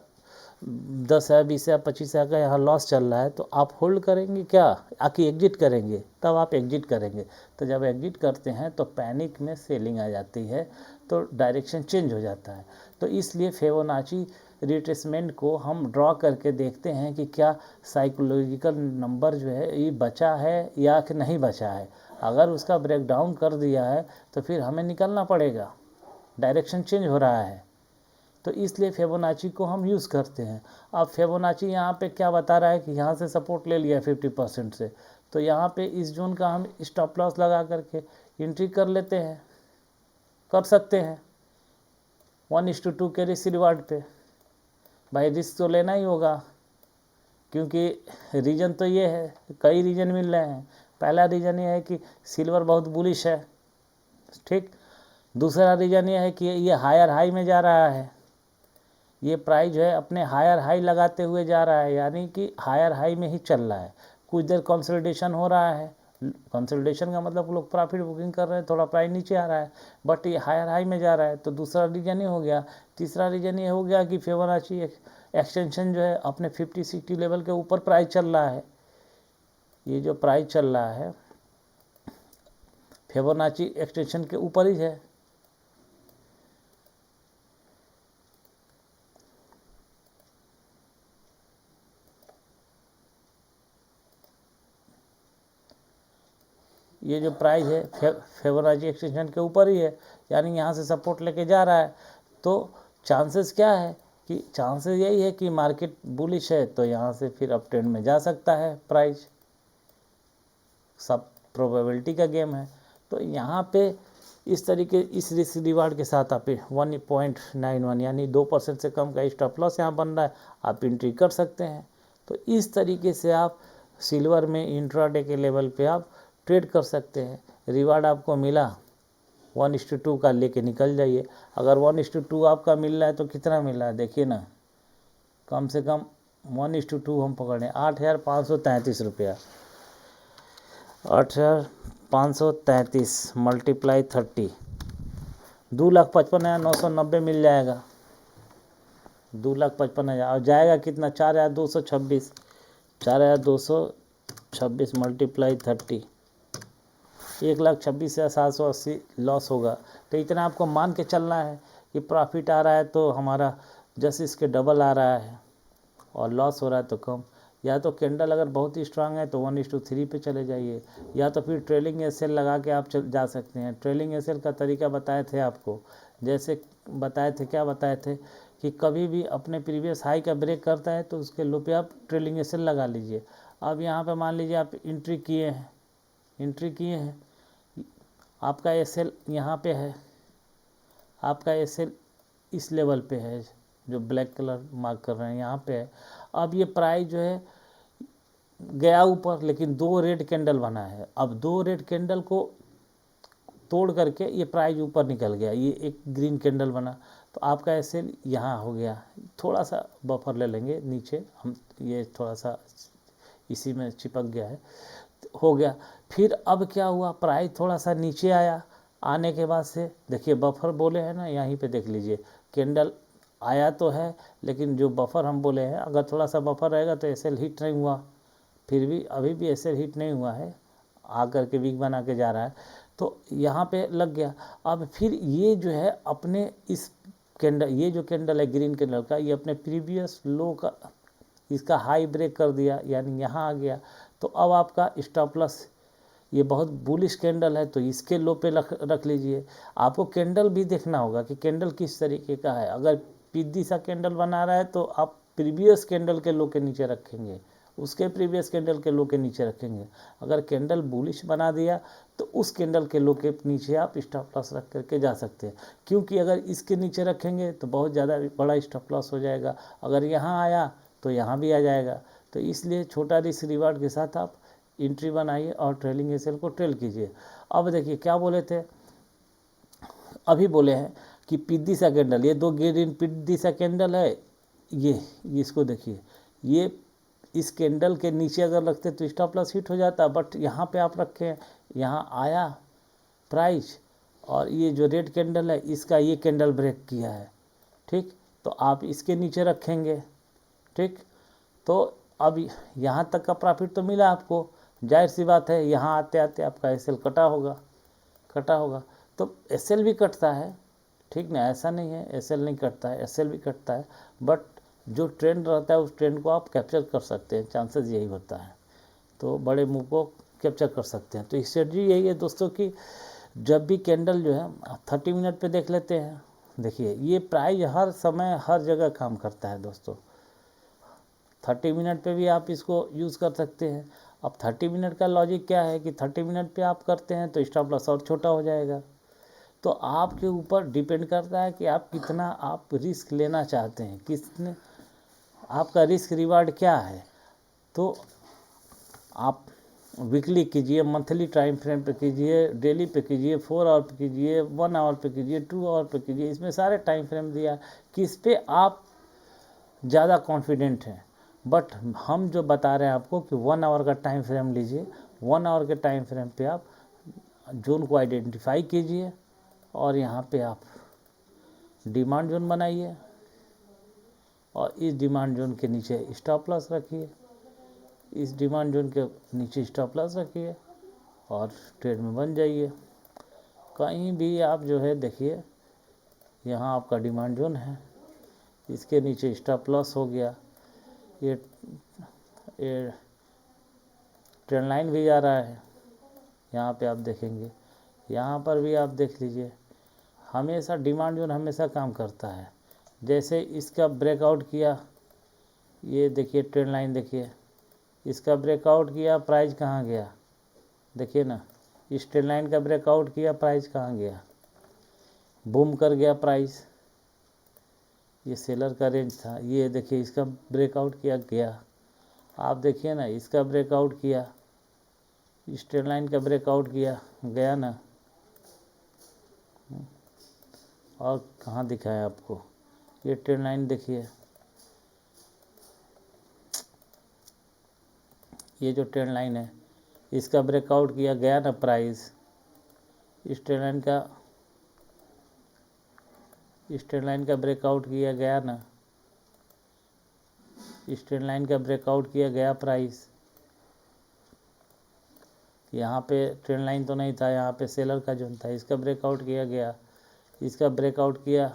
10,000 20,000 25,000 का यहाँ लॉस चल रहा है, तो आप होल्ड करेंगे क्या, आके एग्जिट करेंगे? तब आप एग्जिट करेंगे। तो जब एग्जिट करते हैं तो पैनिक में सेलिंग आ जाती है, तो डायरेक्शन चेंज हो जाता है। तो इसलिए फिबोनाची रिट्रेसमेंट को हम ड्रॉ करके देखते हैं कि क्या साइकोलॉजिकल नंबर जो है ये बचा है या कि नहीं बचा है। अगर उसका ब्रेकडाउन कर दिया है तो फिर हमें निकलना पड़ेगा, डायरेक्शन चेंज हो रहा है, तो इसलिए फिबोनाची को हम यूज़ करते हैं। अब फिबोनाची यहाँ पे क्या बता रहा है कि यहाँ से सपोर्ट ले लिया 50% से, तो यहाँ पे इस जोन का हम स्टॉप लॉस लगा करके एंट्री कर लेते हैं, कर सकते हैं 1:2 के रिस्क रिवार्ड पे। भाई रिस्क तो लेना ही होगा, क्योंकि रीज़न तो ये है, कई रीज़न मिल रहे हैं। पहला रीज़न ये है कि सिल्वर बहुत बुलिश है, ठीक। दूसरा रीज़न ये है कि ये हायर हाई में जा रहा है, ये प्राइस जो है अपने हायर हाई लगाते हुए जा रहा है, यानी कि हायर हाई में ही चल रहा है। कुछ देर कंसोलिडेशन हो रहा है, कंसोलिडेशन का मतलब लोग प्रॉफिट बुकिंग कर रहे हैं, थोड़ा प्राइस नीचे आ रहा है, बट ये हायर हाई में जा रहा है, तो दूसरा रीजन ये हो गया। तीसरा रीजन ये हो गया कि फिबोनाची एक्सटेंशन जो है अपने 50-60 लेवल के ऊपर प्राइस चल रहा है। ये जो प्राइस चल रहा है फिबोनाची एक्सटेंशन के ऊपर ही है। ये जो प्राइस है फिबोनाची एक्सटेंशन के ऊपर ही है, यानी यहाँ से सपोर्ट लेके जा रहा है। तो चांसेस क्या है कि चांसेस यही है कि मार्केट बुलिश है, तो यहाँ से फिर अप ट्रेंड में जा सकता है प्राइस, सब प्रोबेबिलिटी का गेम है। तो यहाँ पे इस तरीके इस रिस्क रिवार्ड के साथ आप 1.91 यानी 2% से कम का स्टॉप लॉस यहाँ बन रहा है, आप एंट्री कर सकते हैं। तो इस तरीके से आप सिल्वर में इंट्राडे के लेवल पे आप ट्रेड कर सकते हैं। रिवार्ड आपको मिला 1:2 का, लेके निकल जाइए। अगर 1:2 आपका मिल रहा है तो कितना मिल रहा है देखिए ना, कम से कम 1:2 हम पकड़ लें 8,533 रुपया, 8,533 मल्टीप्लाई 30, 2,55,990 मिल जाएगा, 2,55,000। और जाएगा कितना, 4,226, 4,226 मल्टीप्लाई 30, 1,26,780 लॉस होगा। तो इतना आपको मान के चलना है कि प्रॉफिट आ रहा है तो हमारा जस्ट इसके डबल आ रहा है, और लॉस हो रहा है तो कम। या तो कैंडल अगर बहुत ही स्ट्रांग है तो 1:3 पे चले जाइए, या तो फिर ट्रेलिंग एसएल लगा के आप जा सकते हैं। ट्रेलिंग एसएल का तरीका बताए थे आपको, जैसे बताए थे, क्या बताए थे कि कभी भी अपने प्रीवियस हाई का ब्रेक करता है तो उसके लो पे आप ट्रेलिंग एसएल लगा लीजिए। अब यहाँ पे मान लीजिए आप एंट्री किए हैं, आपका एसएल यहाँ पे है, आपका एसएल इस लेवल पे है, जो ब्लैक कलर मार्क कर रहे हैं यहाँ पे है। अब ये प्राइस जो है गया ऊपर, लेकिन 2 रेड कैंडल बना है। अब 2 रेड कैंडल को तोड़ करके ये प्राइस ऊपर निकल गया, ये एक ग्रीन कैंडल बना, तो आपका एसएल यहाँ हो गया। थोड़ा सा बफर ले लेंगे नीचे हम, ये थोड़ा सा इसी में चिपक गया है, हो गया। फिर अब क्या हुआ, प्राइस थोड़ा सा नीचे आया, आने के बाद से देखिए बफर बोले हैं ना, यहीं पे देख लीजिए कैंडल आया तो है, लेकिन जो बफर हम बोले हैं अगर थोड़ा सा बफर रहेगा तो एसएल हिट नहीं हुआ, फिर भी अभी भी एसएल हिट नहीं हुआ है, आकर के वीक बना के जा रहा है, तो यहाँ पे लग गया। अब फिर ये जो है अपने इस कैंडल, ये जो कैंडल है ग्रीन कैंडल का, ये अपने प्रीवियस लो का इसका हाई ब्रेक कर दिया, यानी यहाँ आ गया। तो अब आपका स्टॉप लॉस, ये बहुत बुलिश कैंडल है तो इसके लो पे रख लीजिए। आपको कैंडल भी देखना होगा कि कैंडल किस तरीके का है। अगर पीदी सा कैंडल बना रहा है तो आप प्रीवियस कैंडल के लो के नीचे रखेंगे, उसके प्रीवियस कैंडल के लो के नीचे रखेंगे। अगर कैंडल बुलिश बना दिया तो उस कैंडल के लो के नीचे आप स्टॉप लॉस रख करके जा सकते हैं, क्योंकि अगर इसके नीचे रखेंगे तो बहुत ज़्यादा बड़ा स्टॉप लॉस हो जाएगा। अगर यहाँ आया तो यहाँ भी आ जाएगा। तो इसलिए छोटा रिस्क रिवार्ड के साथ आप एंट्री बनाइए और ट्रेलिंग एसएल को ट्रेल कीजिए। अब देखिए क्या बोले थे, अभी बोले हैं कि पिद्दी सा कैंडल, ये 2 ग्रीन पिद्दी सा कैंडल है, ये इसको देखिए, ये इस कैंडल के नीचे अगर लगते तो स्टॉप लॉस हिट हो जाता, बट यहाँ पे आप रखें, यहाँ आया प्राइस, और ये जो रेड कैंडल है इसका ये कैंडल ब्रेक किया है, ठीक, तो आप इसके नीचे रखेंगे, ठीक। तो अब यहाँ तक का प्रॉफिट तो मिला आपको, जाहिर सी बात है यहाँ आते आते आपका एसएल कटा होगा। तो एसएल भी कटता है, ठीक ना, ऐसा नहीं है एसएल नहीं कटता है, एसएल भी कटता है, बट जो ट्रेंड रहता है उस ट्रेंड को आप कैप्चर कर सकते हैं, चांसेस यही होता है, तो बड़े मूव को कैप्चर कर सकते हैं। तो स्ट्रेटजी यही है दोस्तों कि जब भी कैंडल जो है 30 मिनट पे देख लेते हैं। देखिए ये प्राइस हर समय हर जगह काम करता है दोस्तों, 30 मिनट पे भी आप इसको यूज़ कर सकते हैं। अब 30 मिनट का लॉजिक क्या है कि 30 मिनट पे आप करते हैं तो स्टॉप लॉस और छोटा हो जाएगा। तो आपके ऊपर डिपेंड करता है कि आप कितना आप रिस्क लेना चाहते हैं, कितने आपका रिस्क रिवार्ड क्या है। तो आप वीकली कीजिए, मंथली टाइम फ्रेम पे कीजिए, डेली पे कीजिए, 4 आवर पे कीजिए, 1 आवर पे कीजिए, 2 आवर पे कीजिए, इसमें सारे टाइम फ्रेम दिया किस पे आप ज़्यादा कॉन्फिडेंट हैं। बट हम जो बता रहे हैं आपको कि 1 आवर का टाइम फ्रेम लीजिए, 1 आवर के टाइम फ्रेम पे आप जोन को आइडेंटिफाई कीजिए और यहाँ पे आप डिमांड जोन बनाइए और इस डिमांड जोन के नीचे स्टॉप लॉस रखिए, इस डिमांड जोन के नीचे स्टॉप लॉस रखिए और ट्रेड में बन जाइए। कहीं भी आप जो है देखिए, यहाँ आपका डिमांड जोन है, इसके नीचे स्टॉप लॉस हो गया, ये ट्रेंड लाइन भी जा रहा है, यहाँ पे आप देखेंगे, यहाँ पर भी आप देख लीजिए, हमेशा डिमांड जोन हमेशा काम करता है। जैसे इसका ब्रेकआउट किया, ये देखिए ट्रेंड लाइन देखिए, इसका ब्रेकआउट किया, प्राइस कहाँ गया, देखिए ना, इस ट्रेंड लाइन का ब्रेकआउट किया, प्राइस कहाँ गया, बूम कर गया प्राइस। ये सेलर का रेंज था, ये देखिए इसका ब्रेकआउट किया गया, आप देखिए ना, इसका ब्रेकआउट किया, इस ट्रेंड लाइन का ब्रेकआउट किया, गया ना। और कहाँ दिखाया आपको, ये ट्रेंड लाइन देखिए, ये जो ट्रेंड लाइन है इसका ब्रेकआउट किया, गया ना प्राइस। इस ट्रेंड लाइन का ब्रेकआउट किया, गया ना। इस ट्रेंड लाइन का ब्रेकआउट किया, गया प्राइस। यहाँ पे ट्रेंड लाइन तो नहीं था, यहाँ पे सेलर का जोन था, इसका ब्रेकआउट किया, गया, इसका ब्रेकआउट किया।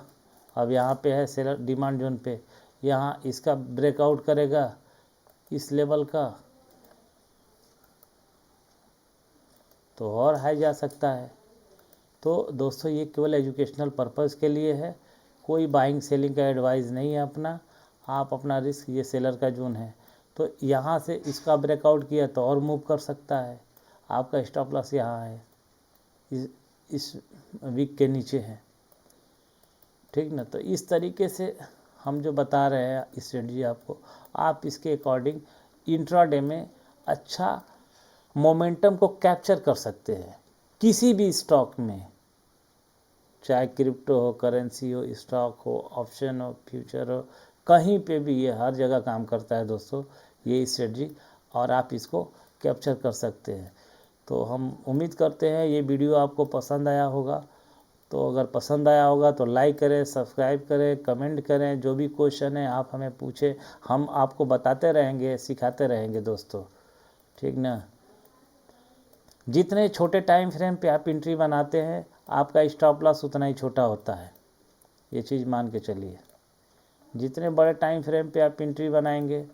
अब यहाँ पे है सेलर डिमांड जोन पे, यहाँ इसका ब्रेकआउट करेगा इस लेवल का तो और हाई जा सकता है। तो दोस्तों ये केवल एजुकेशनल पर्पज़ के लिए है, कोई बाइंग सेलिंग का एडवाइस नहीं है अपना। आप अपना रिस्क, ये सेलर का जोन है तो यहाँ से इसका ब्रेकआउट किया तो और मूव कर सकता है। आपका स्टॉप लॉस यहाँ है, इस वीक के नीचे है, ठीक ना। तो इस तरीके से हम जो बता रहे हैं स्ट्रेटजी आपको, आप इसके अकॉर्डिंग इंट्राडे में अच्छा मोमेंटम को कैप्चर कर सकते हैं किसी भी स्टॉक में, चाहे क्रिप्टो हो, करेंसी हो, स्टॉक हो, ऑप्शन हो, फ्यूचर हो, कहीं पे भी ये हर जगह काम करता है दोस्तों ये स्ट्रेटजी, और आप इसको कैप्चर कर सकते हैं। तो हम उम्मीद करते हैं ये वीडियो आपको पसंद आया होगा। तो अगर पसंद आया होगा तो लाइक करें, सब्सक्राइब करें, कमेंट करें, जो भी क्वेश्चन है आप हमें पूछें, हम आपको बताते रहेंगे, सिखाते रहेंगे दोस्तों, ठीक ना। जितने छोटे टाइम फ्रेम पे आप एंट्री बनाते हैं आपका स्टॉप लॉस उतना ही छोटा होता है, ये चीज़ मान के चलिए। जितने बड़े टाइम फ्रेम पे आप एंट्री बनाएंगे,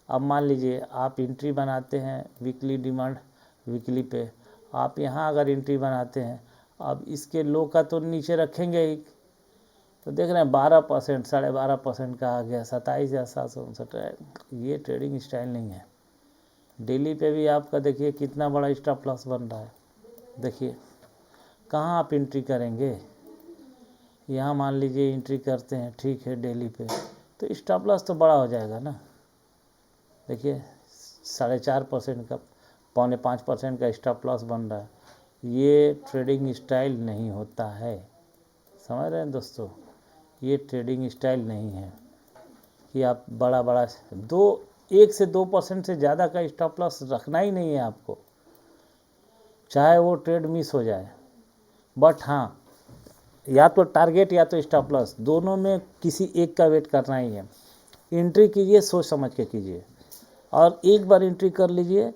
अब मान लीजिए आप एंट्री बनाते हैं वीकली डिमांड, वीकली पे आप यहाँ अगर एंट्री बनाते हैं, अब इसके लो का तो नीचे रखेंगे ही, तो देख रहे हैं 12%, 12.5% का आ गया, 27,759। ये ट्रेडिंग स्टाइल नहीं है। डेली पे भी आपका देखिए कितना बड़ा स्टॉप लॉस बन रहा है, देखिए कहाँ आप एंट्री करेंगे। यहाँ मान लीजिए एंट्री करते हैं, ठीक है, डेली पे तो स्टॉप लॉस तो बड़ा हो जाएगा ना। देखिए 4.5% का, 4.25% का स्टॉप लॉस बन रहा है। ये ट्रेडिंग स्टाइल नहीं होता है, समझ रहे हैं दोस्तों, ये ट्रेडिंग स्टाइल नहीं है कि आप बड़ा 1 से 2% से ज़्यादा का स्टॉप लॉस रखना ही नहीं है आपको, चाहे वो ट्रेड मिस हो जाए। बट हाँ, या तो टारगेट या तो स्टॉप लॉस, दोनों में किसी एक का वेट करना ही है। एंट्री कीजिए सोच समझ के कीजिए, और एक बार एंट्री कर लीजिए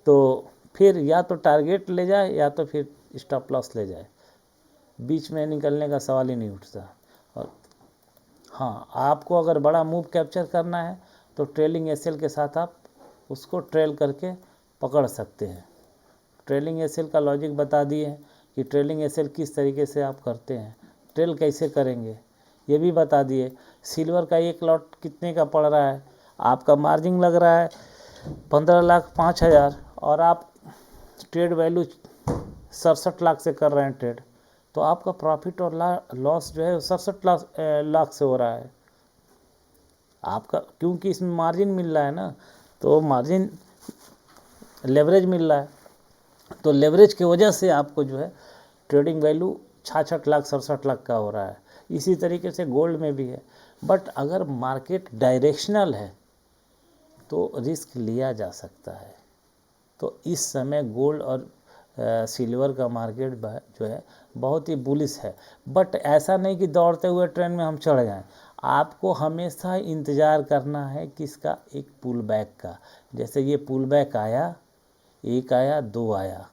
तो फिर या तो टारगेट ले जाए या तो फिर स्टॉप लॉस ले जाए, बीच में निकलने का सवाल ही नहीं उठता। और हाँ, आपको अगर बड़ा मूव कैप्चर करना है तो ट्रेलिंग एसएल के साथ आप उसको ट्रेल करके पकड़ सकते हैं। ट्रेलिंग एसएल का लॉजिक बता दिए हैं कि ट्रेलिंग एसएल किस तरीके से आप करते हैं, ट्रेल कैसे करेंगे ये भी बता दिए। सिल्वर का एक लॉट कितने का पड़ रहा है, आपका मार्जिन लग रहा है 15,05,000 और आप ट्रेड वैल्यू 67 लाख से कर रहे हैं ट्रेड, तो आपका प्रॉफिट और लॉस जो है 67 लाख से हो रहा है आपका, क्योंकि इसमें मार्जिन मिल रहा है ना, तो मार्जिन लेवरेज मिल रहा है, तो लेवरेज की वजह से आपको जो है ट्रेडिंग वैल्यू 66 लाख 67 लाख का हो रहा है। इसी तरीके से गोल्ड में भी है। बट अगर मार्केट डायरेक्शनल है तो रिस्क लिया जा सकता है। तो इस समय गोल्ड और सिल्वर का मार्केट जो है बहुत ही बुलिश है। बट ऐसा नहीं कि दौड़ते हुए ट्रेंड में हम चढ़ जाएं, आपको हमेशा इंतज़ार करना है किसका, एक पुल बैक का। जैसे ये पुल बैक आया, एक आया, 2 आया,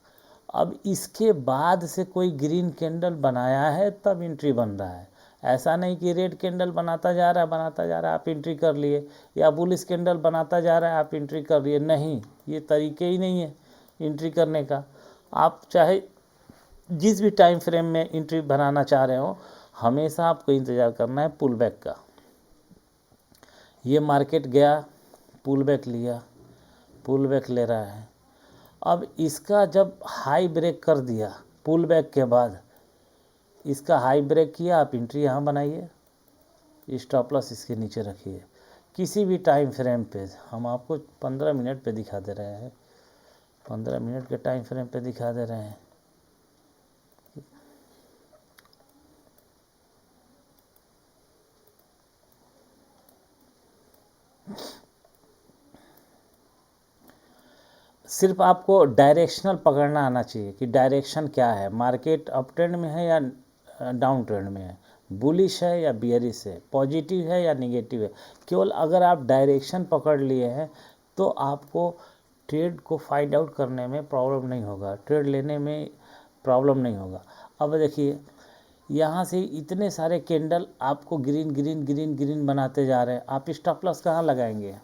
अब इसके बाद से कोई ग्रीन कैंडल बनाया है तब एंट्री बन रहा है। ऐसा नहीं कि रेड कैंडल बनाता जा रहा है आप एंट्री कर लिए, या बुलिश कैंडल बनाता जा रहा है आप एंट्री कर लिए, नहीं, ये तरीके ही नहीं है एंट्री करने का। आप चाहे जिस भी टाइम फ्रेम में एंट्री बनाना चाह रहे हो, हमेशा आपको इंतज़ार करना है पुल बैक का। ये मार्केट गया, पुल बैक लिया, पुल बैक ले रहा है। अब इसका जब हाई ब्रेक कर दिया, पुल बैक के बाद इसका हाई ब्रेक किया, आप एंट्री यहाँ बनाइए, स्टॉप लॉस इसके नीचे रखिए। किसी भी टाइम फ्रेम पे हम आपको 15 मिनट पे दिखा दे रहे हैं, 15 मिनट के टाइम फ्रेम पे दिखा दे रहे हैं। सिर्फ आपको डायरेक्शनल पकड़ना आना चाहिए कि डायरेक्शन क्या है, मार्केट अप ट्रेंड में है या डाउन ट्रेंड में है, बुलिश है या बियरिश है, पॉजिटिव है या निगेटिव है। केवल अगर आप डायरेक्शन पकड़ लिए हैं तो आपको ट्रेड को फाइंड आउट करने में प्रॉब्लम नहीं होगा, ट्रेड लेने में प्रॉब्लम नहीं होगा। अब देखिए यहाँ से इतने सारे कैंडल आपको ग्रीन ग्रीन ग्रीन ग्रीन बनाते जा रहे हैं, आप स्टॉप लॉस कहाँ लगाएंगे?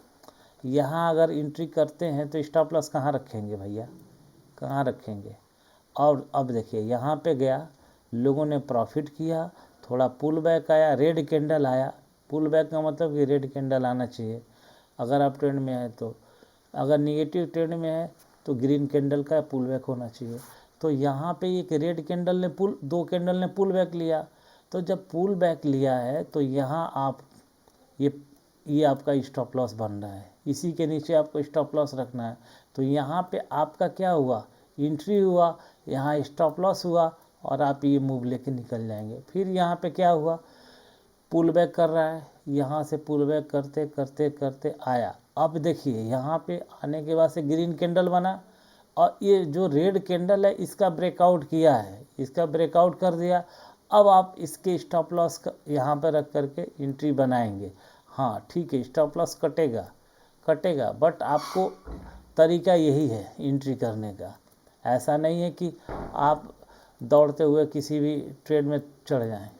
यहाँ अगर एंट्री करते हैं तो स्टॉप लॉस कहाँ रखेंगे भैया, कहाँ रखेंगे? और अब देखिए यहाँ पे गया, लोगों ने प्रॉफिट किया, थोड़ा पुल बैक आया, रेड कैंडल आया। पुल बैक का मतलब कि रेड कैंडल आना चाहिए अगर आप ट्रेंड में है तो। अगर निगेटिव ट्रेंड में है तो ग्रीन कैंडल का पुल बैक होना चाहिए। तो यहाँ पे एक रेड कैंडल ने दो कैंडल ने पुल बैक लिया। तो जब पुल बैक लिया है तो यहाँ आप ये आपका स्टॉप लॉस बन रहा है, इसी के नीचे आपको स्टॉप लॉस रखना है। तो यहाँ पे आपका क्या हुआ, एंट्री हुआ, यहाँ स्टॉप लॉस हुआ और आप ये मूव लेके निकल जाएंगे। फिर यहाँ पे क्या हुआ, पुल बैक कर रहा है, यहाँ से पुल बैक करते करते करते आया। अब देखिए यहाँ पे आने के बाद से ग्रीन कैंडल बना और ये जो रेड कैंडल है इसका ब्रेकआउट किया है, इसका ब्रेकआउट कर दिया। अब आप इसके स्टॉप लॉस यहाँ पर रख करके एंट्री बनाएंगे। हाँ ठीक है, स्टॉप लॉस कटेगा कटेगा, बट आपको तरीका यही है एंट्री करने का। ऐसा नहीं है कि आप दौड़ते हुए किसी भी ट्रेड में चढ़ जाएं,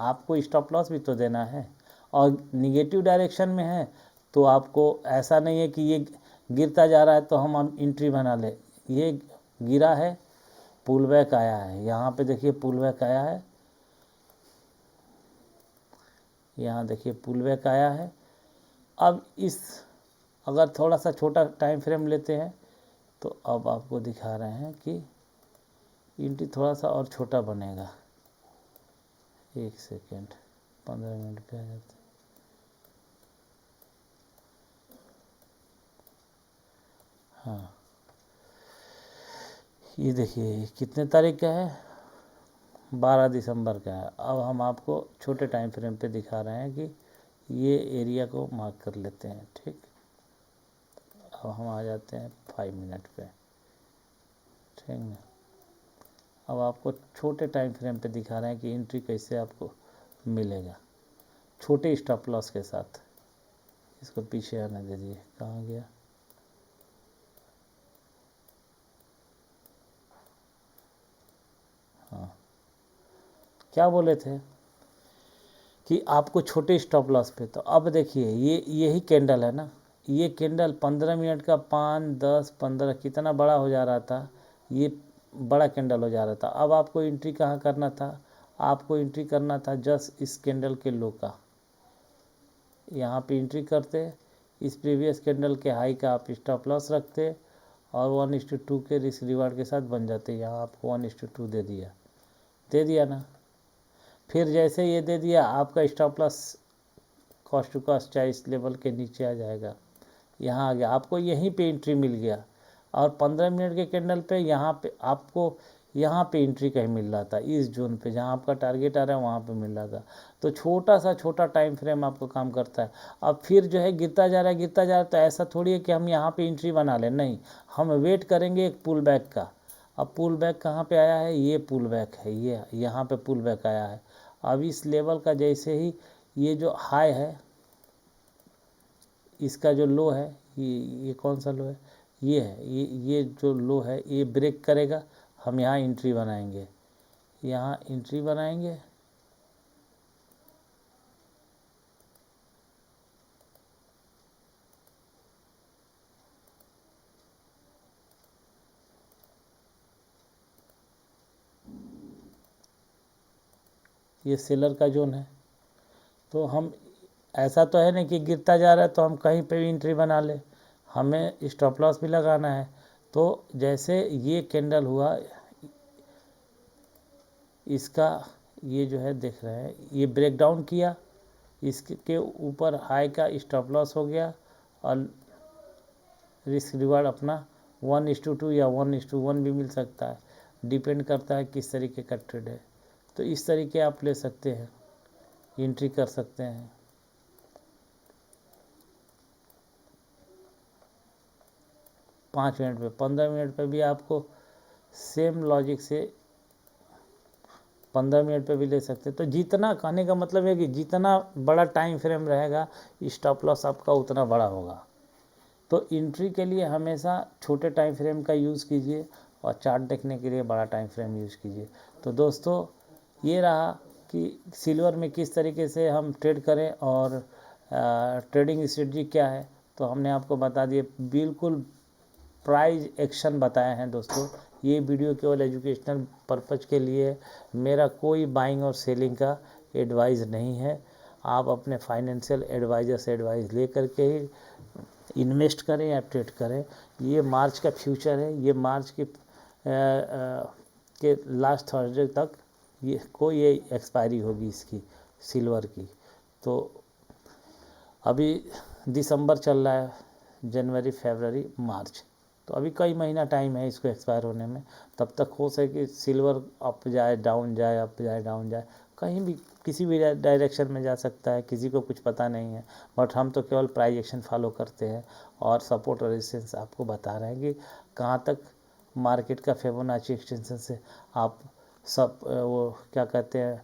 आपको स्टॉप लॉस भी तो देना है। और निगेटिव डायरेक्शन में है तो आपको ऐसा नहीं है कि ये गिरता जा रहा है तो हम एंट्री बना ले। ये गिरा है, पुल बैक आया है, यहाँ पे देखिए पुल बैक आया है, यहाँ देखिए पुल बैक आया है। अब इस अगर थोड़ा सा छोटा टाइम फ्रेम लेते हैं तो अब आपको दिखा रहे हैं कि एंट्री थोड़ा सा और छोटा बनेगा। एक सेकेंड, 15 मिनट पे आ जाते। हाँ ये देखिए कितने तारीख का है, 12 दिसंबर का है। अब हम आपको छोटे टाइम फ्रेम पे दिखा रहे हैं कि ये एरिया को मार्क कर लेते हैं, ठीक। अब हम आ जाते हैं 5 मिनट पे, ठीक ना। अब आपको छोटे टाइम फ्रेम पे दिखा रहे हैं कि एंट्री कैसे आपको मिलेगा, छोटे स्टॉप लॉस के साथ। इसको पीछे आने दीजिए, कहाँ गया, हाँ क्या बोले थे कि आपको छोटे स्टॉप लॉस पे। तो अब देखिए ये यही कैंडल है ना, ये कैंडल 15 मिनट का 5 10 15 कितना बड़ा हो जा रहा था, ये बड़ा कैंडल हो जा रहा था। अब आपको एंट्री कहाँ करना था, आपको एंट्री करना था जस्ट इस कैंडल के लो का, यहाँ पे एंट्री करते, इस प्रीवियस कैंडल के हाई का आप स्टॉप लॉस रखते और 1:2 के रिस्क रिवार्ड के साथ बन जाते। यहाँ आपको 1:2 दे दिया ना। फिर जैसे ये दे दिया, आपका stop loss cost to cost चाहे इस लेवल के नीचे आ जाएगा, यहाँ आ गया, आपको यहीं पे एंट्री मिल गया। और 15 मिनट के कैंडल पे यहाँ पे आपको यहाँ पे एंट्री कहीं मिल रहा था, इस जोन पे जहाँ आपका टारगेट आ रहा है वहाँ पे मिल रहा था। तो छोटा टाइम फ्रेम आपको काम करता है। अब फिर जो है गिरता जा रहा है गिरता जा रहा है, तो ऐसा थोड़ी है कि हम यहाँ पे एंट्री बना लें, नहीं, हम वेट करेंगे एक पुल बैक का। अब पुल बैक कहाँ पे आया है, ये पुल बैक है, ये यहाँ पे पुल बैक आया है। अब इस लेवल का जैसे ही ये जो हाई है, इसका जो लो है, ये कौन सा लो है, ये है, ये जो लो है ये ब्रेक करेगा, हम यहाँ एंट्री बनाएंगे, यहाँ एंट्री बनाएंगे। ये सेलर का जोन है। तो हम ऐसा तो है नहीं कि गिरता जा रहा है तो हम कहीं पे भी एंट्री बना ले, हमें स्टॉप लॉस भी लगाना है। तो जैसे ये कैंडल हुआ, इसका ये जो है देख रहे हैं, ये ब्रेक डाउन किया, इसके ऊपर हाई का स्टॉप लॉस हो गया और रिस्क रिवार्ड अपना 1:2 या 1:1 भी मिल सकता है, डिपेंड करता है किस तरीके का ट्रेड है। तो इस तरीके आप ले सकते हैं, एंट्री कर सकते हैं। पाँच मिनट पे, 15 मिनट पे भी आपको सेम लॉजिक से 15 मिनट पे भी ले सकते हैं। तो जितना, कहने का मतलब है कि जितना बड़ा टाइम फ्रेम रहेगा स्टॉप लॉस आपका उतना बड़ा होगा। तो एंट्री के लिए हमेशा छोटे टाइम फ्रेम का यूज़ कीजिए और चार्ट देखने के लिए बड़ा टाइम फ्रेम यूज़ कीजिए। तो दोस्तों ये रहा कि सिल्वर में किस तरीके से हम ट्रेड करें और ट्रेडिंग स्ट्रेटजी क्या है, तो हमने आपको बता दिए, बिल्कुल प्राइज एक्शन बताए हैं दोस्तों। ये वीडियो केवल एजुकेशनल पर्पज़ के लिए, मेरा कोई बाइंग और सेलिंग का एडवाइस नहीं है। आप अपने फाइनेंशियल एडवाइज़र से एडवाइस ले करके ही इन्वेस्ट करें या ट्रेड करें। ये मार्च का फ्यूचर है, ये मार्च के लास्ट थर्सडे तक ये एक्सपायरी होगी इसकी, सिल्वर की। तो अभी दिसंबर चल रहा है, जनवरी, फरवरी, मार्च, तो अभी कई महीना टाइम है इसको एक्सपायर होने में। तब तक हो सके सिल्वर अप जाए, डाउन जाए, अप जाए, डाउन जाए, कहीं भी किसी भी डायरेक्शन में जा सकता है, किसी को कुछ पता नहीं है। बट हम तो केवल प्राइस एक्शन फॉलो करते हैं और सपोर्ट और रेजिस्टेंस आपको बता रहे हैं कि कहाँ तक मार्केट का फिबोनाची एक्सटेंशन से आप सब वो क्या कहते हैं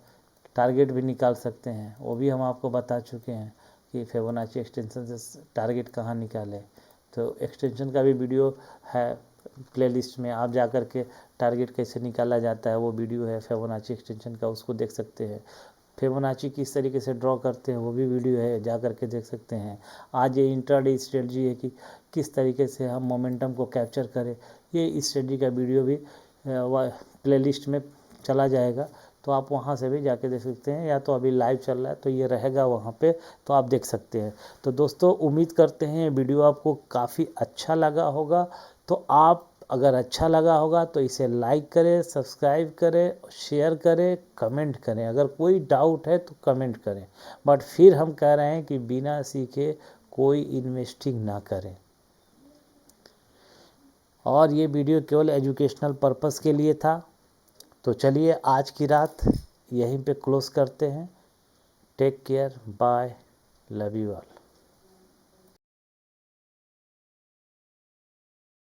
टारगेट भी निकाल सकते हैं, वो भी हम आपको बता चुके हैं कि फिबोनाची एक्सटेंशन से टारगेट कहाँ निकालें। तो एक्सटेंशन का भी वीडियो है प्लेलिस्ट में, आप जा कर के टारगेट कैसे निकाला जाता है वो वीडियो है फिबोनाची एक्सटेंशन का, उसको देख सकते हैं। फिबोनाची किस तरीके से ड्रॉ करते हैं वो भी वीडियो है, जा कर के देख सकते हैं। आज ये इंट्राडे स्ट्रेटजी है कि किस तरीके से हम मोमेंटम को कैप्चर करें, ये स्ट्रेटजी का वीडियो भी प्लेलिस्ट में चला जाएगा, तो आप वहाँ से भी जाके देख सकते हैं, या तो अभी लाइव चल रहा है तो ये रहेगा वहाँ पे, तो आप देख सकते हैं। तो दोस्तों उम्मीद करते हैं वीडियो आपको काफ़ी अच्छा लगा होगा। तो आप अगर अच्छा लगा होगा तो इसे लाइक करें, सब्सक्राइब करें, शेयर करें, कमेंट करें। अगर कोई डाउट है तो कमेंट करें, बट फिर हम कह रहे हैं कि बिना सीखे कोई इन्वेस्टिंग ना करें। और ये वीडियो केवल एजुकेशनल पर्पस के लिए था। तो चलिए आज की रात यहीं पे क्लोज करते हैं। Take care, bye, love you all.